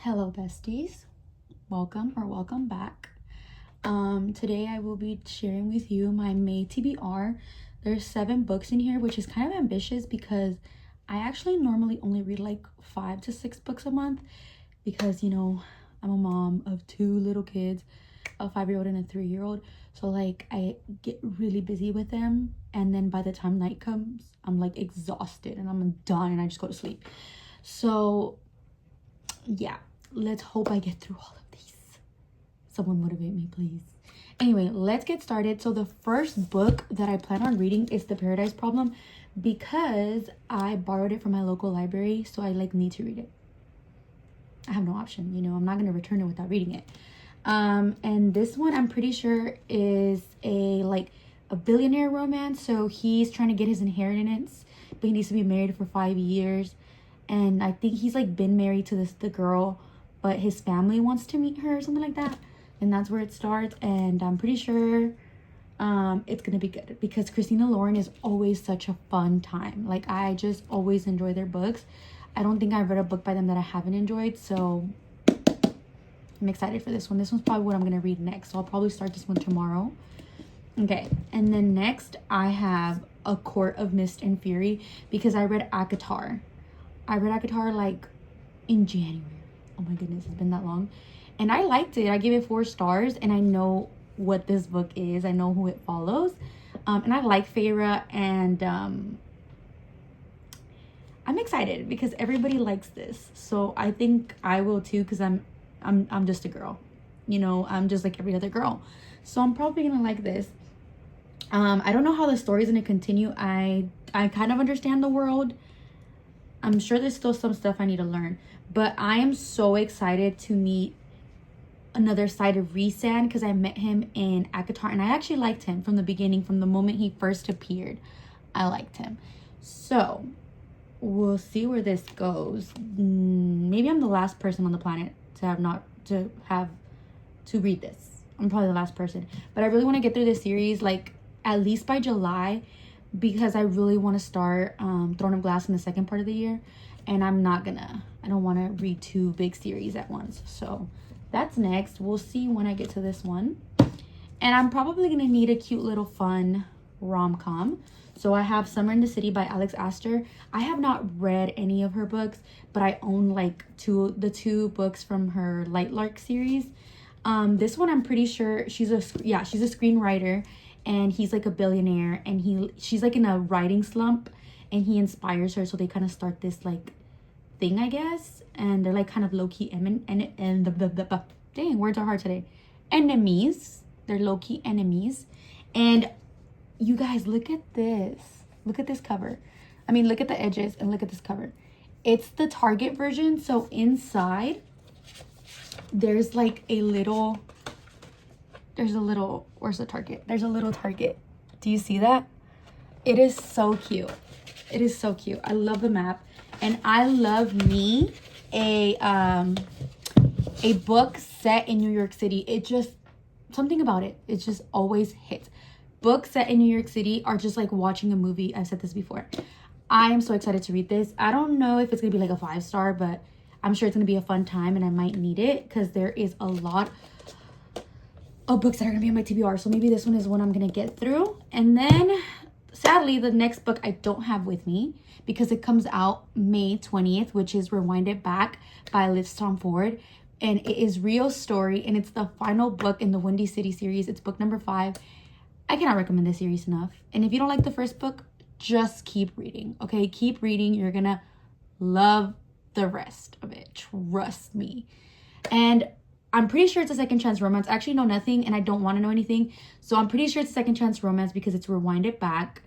Hello besties, welcome back. Today I will be sharing with you my May TBR. There's 7 books in here, which is kind of ambitious because I actually normally only read like 5 to 6 books a month because I'm a mom of 2 little kids, a 5-year-old and a 3-year-old. So like I get really busy with them, and then by the time night comes I'm like exhausted and I'm done and I just go to sleep. So yeah, let's hope I get through all of these. Someone motivate me, please. Anyway, let's get started. So the first book that I plan on reading is The Paradise Problem because I borrowed it from my local library, so I need to read it. I have no option, I'm not going to return it without reading it. And this one I'm pretty sure is a billionaire romance. So he's trying to get his inheritance, but he needs to be married for 5 years. And I think he's been married to the girl, but his family wants to meet her or something like that. And that's where it starts. And I'm pretty sure it's gonna be good because Christina Lauren is always such a fun time. I just always enjoy their books. I don't think I've read a book by them that I haven't enjoyed, so I'm excited for this one. This one's probably what I'm gonna read next, so I'll probably start this one tomorrow. Okay, and then next I have A Court of Mist and Fury because I read ACOTAR in January. Oh my goodness, it's been that long. And I liked it. I gave it 4 stars, and I know what this book is. I know who it follows. And I like Feyre, and I'm excited because everybody likes this. So I think I will too, because I'm just a girl. I'm just like every other girl. So I'm probably gonna like this. I don't know how the story's gonna continue. I kind of understand the world. I'm sure there's still some stuff I need to learn, but I am so excited to meet another side of Rhysand because I met him in ACOTAR, and I actually liked him from the beginning. From the moment he first appeared, I liked him. So we'll see where this goes. Maybe I'm the last person on the planet to read this. I'm probably the last person, but I really want to get through this series at least by July, because I really want to start Throne of Glass in the second part of the year, and I don't want to read 2 big series at once. So that's next. We'll see when I get to this one. And I'm probably going to need a cute little fun rom-com. So I have Summer in the City by Alex Astor. I have not read any of her books, but I own the 2 books from her Light Lark series. This one I'm pretty sure she's a screenwriter, and he's a billionaire, and she's in a writing slump, and he inspires her, so they kind of start this thing, I guess, and they're kind of low-key dang, words are hard today. Enemies. They're low-key enemies. And you guys, look at this cover. I mean, look at the edges and look at this cover. It's the Target version. So inside there's where's the Target? There's a little Target. Do you see that? It is so cute. It is so cute. I love the map, and I love me a book set in New York City. It just, something about it just always hits. Books set in New York City are just like watching a movie. I've said this before. I am so excited to read this. I don't know if it's gonna be a 5-star, but I'm sure it's gonna be a fun time, and I might need it because there is a lot of books that are gonna be on my TBR. So maybe this one is one I'm gonna get through. And then sadly, the next book I don't have with me because it comes out May 20th, which is Rewind It Back by Liz Tom Ford. And it is Rio's story, and it's the final book in the Windy City series. It's book number 5. I cannot recommend this series enough. And if you don't like the first book, just keep reading, okay? Keep reading. You're gonna love the rest of it. Trust me. And I'm pretty sure it's a second chance romance. I actually know nothing, and I don't want to know anything. So I'm pretty sure it's a second chance romance because it's Rewind It Back.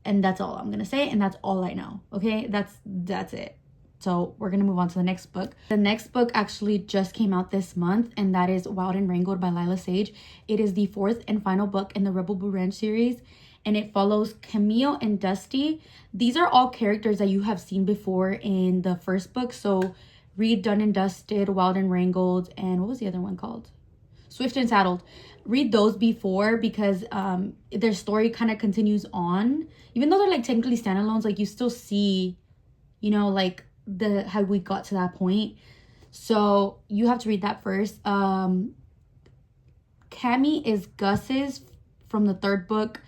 And that's all I'm going to say. And that's all I know. Okay. That's it. So we're going to move on to the next book. The next book actually just came out this month, and that is Wild and Wrangled by Lila Sage. It is the 4th and final book in the Rebel Blue Ranch series, and it follows Camille and Dusty. These are all characters that you have seen before in the first book. So read Done and Dusted, Wild and Wrangled, and what was the other one called? Swift and Saddled. Read those before because their story kind of continues on. Even though they're technically standalones, you still see, how we got to that point. So you have to read that first. Cammy is Gus's, from the third book,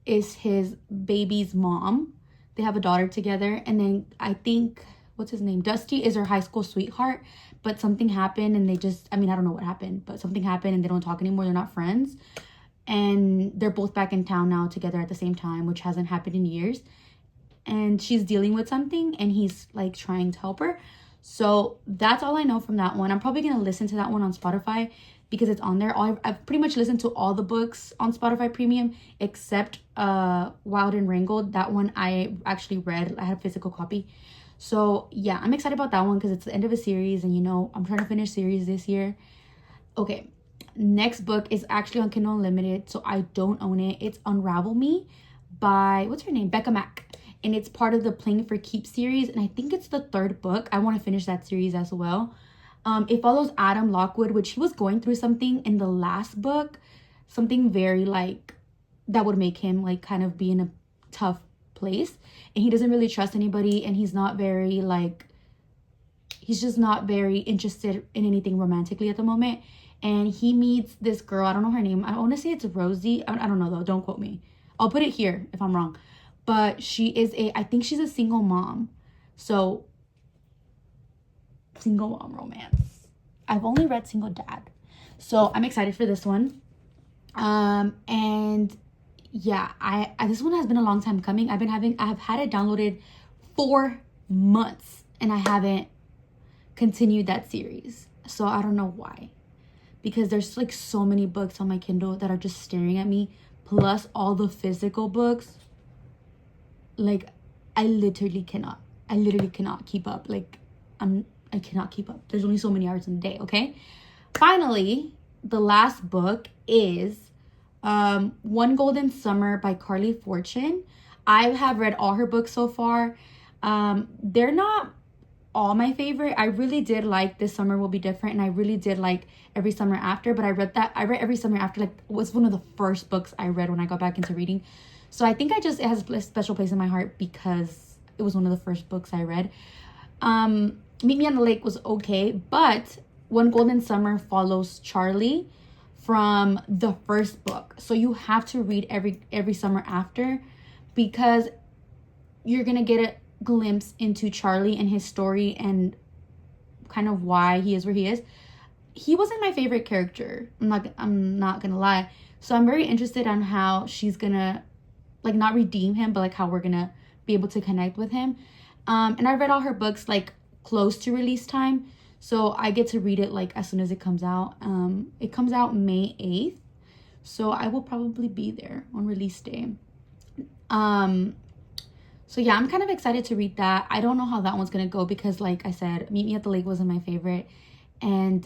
is his baby's mom. They have a daughter together. And then I think, what's his name? Dusty is her high school sweetheart. But something happened and they just, I mean, I don't know what happened, but something happened and they don't talk anymore. They're not friends. And they're both back in town now together at the same time, which hasn't happened in years. And she's dealing with something and he's like trying to help her. So that's all I know from that one. I'm probably going to listen to that one on Spotify because it's on there. I've pretty much listened to all the books on Spotify Premium except Wild and Wrangled. That one I actually read. I had a physical copy. So yeah, I'm excited about that one because it's the end of a series and, you know, I'm trying to finish series this year. Okay, next book is actually on Kindle Unlimited, so I don't own it. It's Unravel Me by, what's her name? Becca Mack. And it's part of the Playing for Keeps series. And I think it's the third book. I want to finish that series as well. It follows Adam Lockwood, which he was going through something in the last book. Something very like, that would make him like kind of be in a tough place. And he doesn't really trust anybody. And he's not very like, he's just not very interested in anything romantically at the moment. And he meets this girl. I don't know her name. I want to say it's Rosie. I don't know though. Don't quote me. I'll put it here if I'm wrong. But she is I think she's a single mom. So, single mom romance. I've only read Single Dad. So, I'm excited for this one. And yeah, I this one has been a long time coming. I have had it downloaded 4 months and I haven't continued that series. So, I don't know why. Because there's like so many books on my Kindle that are just staring at me, plus all the physical books. Like, I literally cannot keep up. Like, I cannot keep up. There's only so many hours in a day, okay? Finally, the last book is One Golden Summer by Carly Fortune. I have read all her books so far. They're not all my favorite. I really did like This Summer Will Be Different, and I really did like Every Summer After, but I read Every Summer After, like, it was one of the first books I read when I got back into reading. So I think it has a special place in my heart because it was one of the first books I read. Meet Me on the Lake was okay, but One Golden Summer follows Charlie from the first book. So you have to read Every Summer After because you're going to get a glimpse into Charlie and his story and kind of why he is where he is. He wasn't my favorite character. I'm not going to lie. So I'm very interested on how she's going to like not redeem him, but like how we're gonna be able to connect with him. And I read all her books like close to release time, so I get to read it like as soon as it comes out. It comes out May 8th, so I will probably be there on release day. So yeah, I'm kind of excited to read that. I don't know how that one's gonna go because, like I said, Meet Me at the Lake wasn't my favorite, and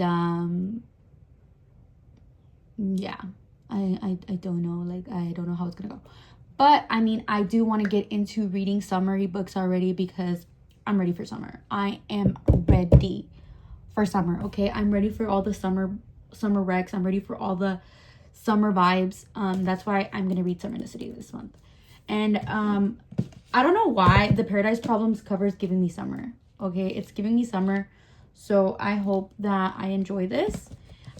yeah, I don't know. Like, I don't know how it's gonna go. But, I mean, I do want to get into reading summary books already because I'm ready for summer. I am ready for summer, okay? I'm ready for all the summer recs. I'm ready for all the summer vibes. That's why I'm going to read Summer in the City this month. And I don't know why the Paradise Problems cover is giving me summer, okay? It's giving me summer. So, I hope that I enjoy this.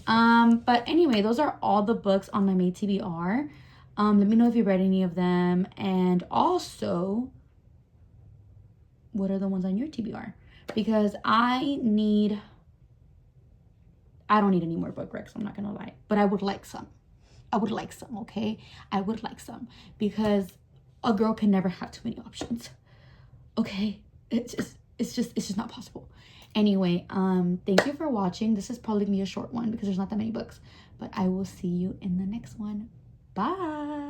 But anyway, those are all the books on my May TBR. Let me know if you read any of them. And also, what are the ones on your TBR? Because I don't need any more book recs, I'm not going to lie. But I would like some. Okay? I would like some. Because a girl can never have too many options. Okay? It's just not possible. Anyway, thank you for watching. This is probably going to be a short one because there's not that many books. But I will see you in the next one. Bye.